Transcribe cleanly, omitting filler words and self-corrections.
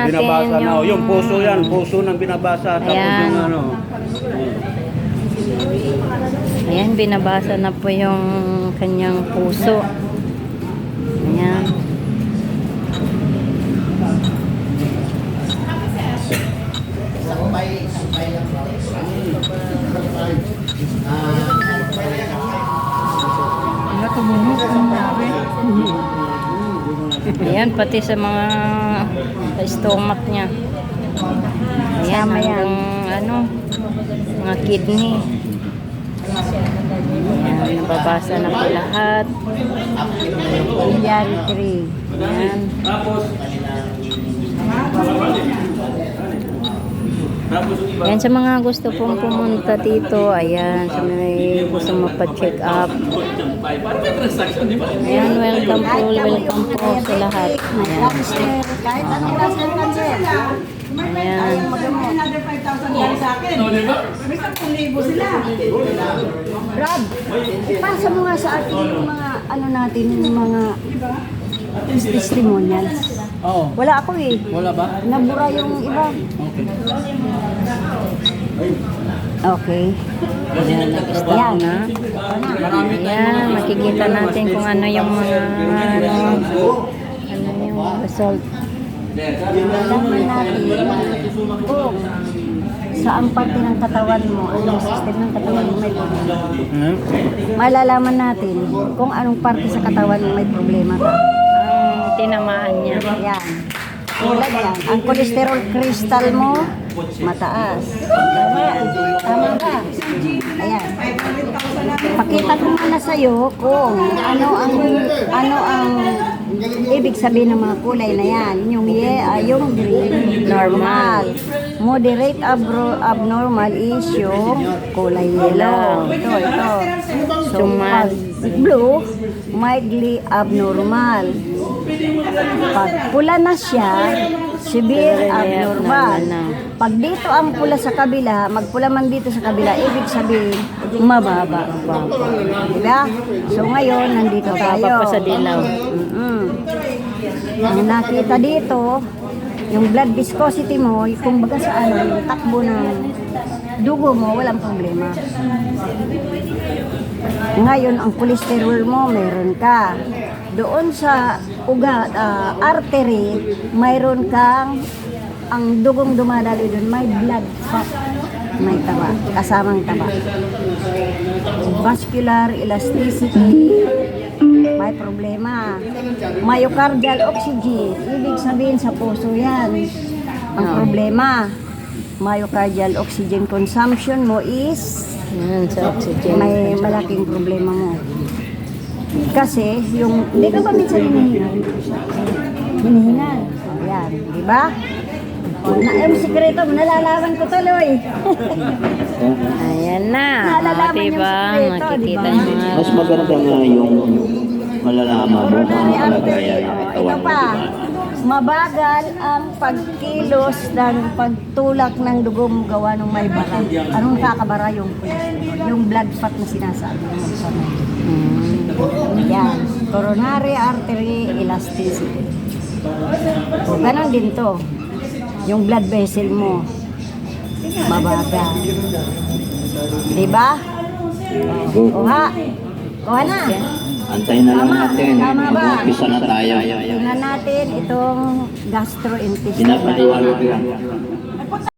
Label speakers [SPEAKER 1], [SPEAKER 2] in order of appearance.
[SPEAKER 1] natin
[SPEAKER 2] binabasa na.
[SPEAKER 1] yung...
[SPEAKER 2] Yung puso yan, puso ng binabasa. Tapos
[SPEAKER 1] Ayan.
[SPEAKER 2] yung ano.
[SPEAKER 1] Ayan, binabasa na po yung kanyang puso. Ayan. Ayan, pati sa mga stomach niya. Ayan, hanggang ano, mga kidney. Ayan, nababasa na po lahat. Pediatry. Ayan. Ayan, sa mga gusto pong pumunta dito, ayan, sa may gusto mapacheck up. Ayan, welcome po sa lahat. Ayan.
[SPEAKER 3] Kahit anong klase ng cancer.
[SPEAKER 1] Ayan.
[SPEAKER 3] Another 5,000 sa akin. May 10,000 sila. Brad, ipasa mo nga sa akin yung mga ano natin, yung mga testimonials.
[SPEAKER 2] Oo.
[SPEAKER 3] Wala ako eh.
[SPEAKER 2] Wala ba?
[SPEAKER 3] Nabura yung iba. Okay.
[SPEAKER 1] Ayan, nag-stop
[SPEAKER 3] Yan.
[SPEAKER 1] na. Ayan, makikita natin kung ano yung mga ano yung result.
[SPEAKER 3] Malaman natin kung saan parte ng katawan mo, anong system ng katawan mo may problema. Malalaman natin kung anong parte sa katawan mo may problema ka.
[SPEAKER 1] Ang tinamaan niya.
[SPEAKER 3] Yan. Tulad yan. Ang cholesterol crystal mo, mataas. Tama ka. Ayan. Pakita ko muna sa'yo kung ano ang ibig sabihin ng mga kulay na yan. Yung green, normal. Moderate abnormal is yung kulay yellow. Ito. So, pag blue, mildly abnormal. Pag pula na siya, severe abnormal. Pag dito ang pula sa kabila, magpula man dito sa kabila, ibig sabihin, mababa. Diba? So ngayon, nandito tayo.
[SPEAKER 1] Mababa pa sa dilaw.
[SPEAKER 3] Ang nakita dito, yung blood viscosity mo, kung baga sa ano, yung takbo ng dugo mo, walang problema. Ngayon, ang cholesterol mo, meron ka. Doon sa ugat, artery, mayroon kang, ang dugong dumadalo doon, may blood fat, may taba, kasamang taba. Vascular elasticity, may problema. Myocardial oxygen, ibig sabihin sa puso yan. Ang problema, myocardial oxygen consumption mo is
[SPEAKER 1] Ayan, sa oxygen.
[SPEAKER 3] may malaking problema mo. Kasi yung, hindi ka ba minsan hinihingal? Hinihingal. O yan, di ba? Yung sikreto mo, nalalaman ko tuloy.
[SPEAKER 1] Ayan na.
[SPEAKER 3] Nalalaman yung
[SPEAKER 1] Diba?
[SPEAKER 3] sikreto,
[SPEAKER 1] Makikita
[SPEAKER 3] diba?
[SPEAKER 1] yung mga...
[SPEAKER 4] Mas maganda nga yung malalaman mo kung ano
[SPEAKER 3] Coronary
[SPEAKER 4] kalagayan
[SPEAKER 3] artery.
[SPEAKER 4] ng
[SPEAKER 3] Ito
[SPEAKER 4] katawan mo,
[SPEAKER 3] pa,
[SPEAKER 4] di ba?
[SPEAKER 3] mabagal ang pagkilos ng pagtulak ng dugo mo gawa ng may bara. Anong kakabara yung cholesterol? Yung blood fat na sinasabi mo sa mga. Yan, coronary artery elasticity. O, ganun din to. Yung blood vessel mo, mabagal. Diba? Kuha. Kuha na.
[SPEAKER 4] Antayin na lang natin.
[SPEAKER 3] Tama ba?
[SPEAKER 4] Mag-umpisa na tayo.
[SPEAKER 3] Tingnan natin itong gastrointestinal.
[SPEAKER 4] Pinapaliwanag lang.